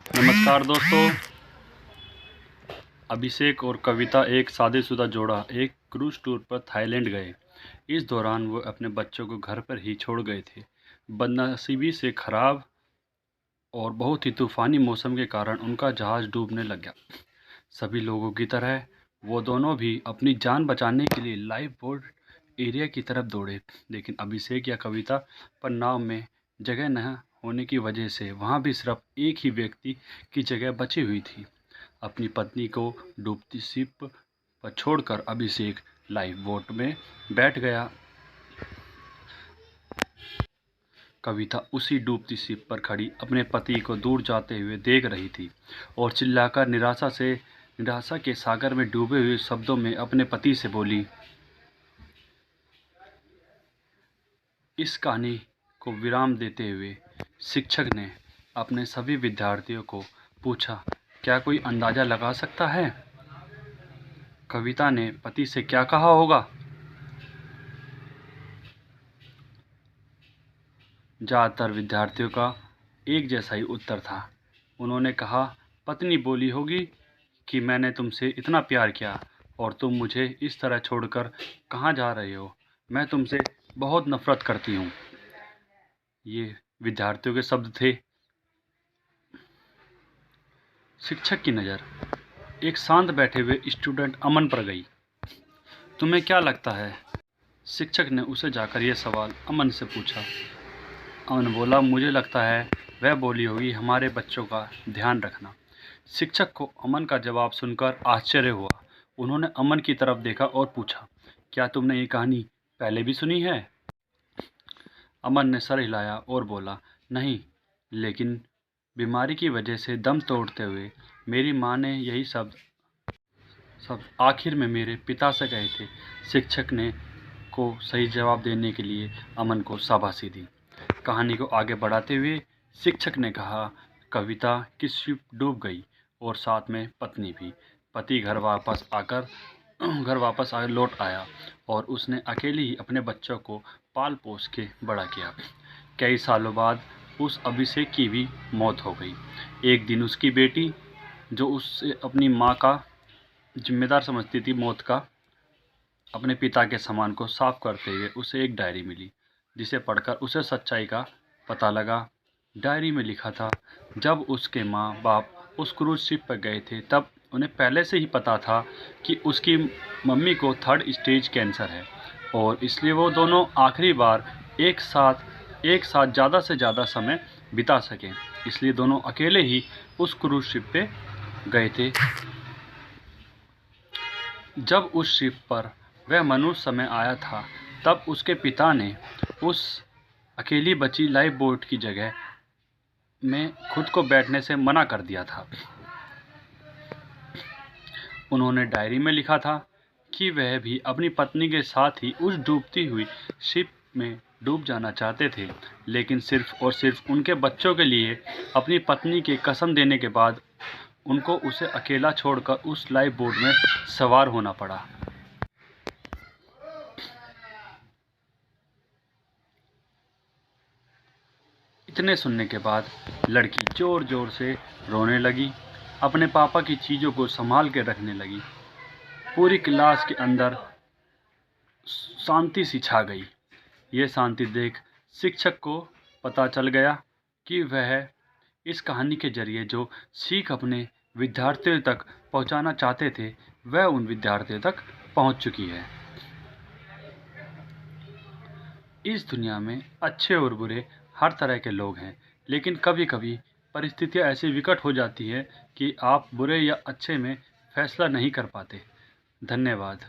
नमस्कार दोस्तों। अभिषेक और कविता एक शादीशुदा जोड़ा एक क्रूज टूर पर थाईलैंड गए। इस दौरान वो अपने बच्चों को घर पर ही छोड़ गए थे। बदनसीबी से खराब और बहुत ही तूफानी मौसम के कारण उनका जहाज़ डूबने लग गया। सभी लोगों की तरह वो दोनों भी अपनी जान बचाने के लिए लाइफ बोट एरिया की तरफ दौड़े, लेकिन अभिषेक या कविता पर नाव में जगह न होने की वजह से वहाँ भी सिर्फ एक ही व्यक्ति की जगह बची हुई थी। अपनी पत्नी को डूबती शिप पर छोड़कर अभिषेक लाइफ बोट में बैठ गया। कविता उसी डूबती शिप पर खड़ी अपने पति को दूर जाते हुए देख रही थी और चिल्लाकर निराशा के सागर में डूबे हुए शब्दों में अपने पति से बोली। इस कहानी को विराम देते हुए शिक्षक ने अपने सभी विद्यार्थियों को पूछा, क्या कोई अंदाज़ा लगा सकता है कविता ने पति से क्या कहा होगा? ज़्यादातर विद्यार्थियों का एक जैसा ही उत्तर था। उन्होंने कहा, पत्नी बोली होगी कि मैंने तुमसे इतना प्यार किया और तुम मुझे इस तरह छोड़कर कहाँ जा रहे हो, मैं तुमसे बहुत नफरत करती हूँ। ये विद्यार्थियों के शब्द थे। शिक्षक की नज़र एक शांत बैठे हुए स्टूडेंट अमन पर गई। तुम्हें क्या लगता है? शिक्षक ने उसे जाकर यह सवाल अमन से पूछा। अमन बोला, मुझे लगता है वह बोली होगी हमारे बच्चों का ध्यान रखना। शिक्षक को अमन का जवाब सुनकर आश्चर्य हुआ। उन्होंने अमन की तरफ देखा और पूछा, क्या तुमने ये कहानी पहले भी सुनी है? अमन ने सर हिलाया और बोला, नहीं, लेकिन बीमारी की वजह से दम तोड़ते हुए मेरी माँ ने यही सब आखिर में मेरे पिता से कहे थे। शिक्षक ने को सही जवाब देने के लिए अमन को शाबाशी दी। कहानी को आगे बढ़ाते हुए शिक्षक ने कहा, कविता की शिप डूब गई और साथ में पत्नी भी। पति घर वापस आ लौट आया और उसने अकेले ही अपने बच्चों को पाल पोस के बड़ा किया। कई सालों बाद उस अभिषेक की भी मौत हो गई। एक दिन उसकी बेटी, जो उससे अपनी माँ का जिम्मेदार समझती थी, मौत का अपने पिता के सामान को साफ करते हुए उसे एक डायरी मिली, जिसे पढ़कर उसे सच्चाई का पता लगा। डायरी में लिखा था, जब उसके माँ बाप उस क्रूज शिप पर गए थे तब उन्हें पहले से ही पता था कि उसकी मम्मी को 3rd स्टेज कैंसर है और इसलिए वो दोनों आखिरी बार एक साथ ज़्यादा से ज़्यादा समय बिता सकें, इसलिए दोनों अकेले ही उस क्रूज शिप पे गए थे। जब उस शिप पर वह मनुष्य समय आया था तब उसके पिता ने उस अकेली बची लाइफ बोट की जगह में खुद को बैठने से मना कर दिया था। उन्होंने डायरी में लिखा था कि वह भी अपनी पत्नी के साथ ही उस डूबती हुई शिप में डूब जाना चाहते थे, लेकिन सिर्फ और सिर्फ उनके बच्चों के लिए अपनी पत्नी की कसम देने के बाद उनको उसे अकेला छोड़कर उस लाइफ बोट में सवार होना पड़ा। इतने सुनने के बाद लड़की जोर जोर से रोने लगी, अपने पापा की चीज़ों को संभाल के रखने लगी। पूरी क्लास के अंदर शांति सी छा गई। ये शांति देख शिक्षक को पता चल गया कि वह इस कहानी के जरिए जो सीख अपने विद्यार्थियों तक पहुंचाना चाहते थे, वह उन विद्यार्थियों तक पहुंच चुकी है। इस दुनिया में अच्छे और बुरे हर तरह के लोग हैं, लेकिन कभी कभी परिस्थितियां ऐसी विकट हो जाती है कि आप बुरे या अच्छे में फैसला नहीं कर पाते। धन्यवाद।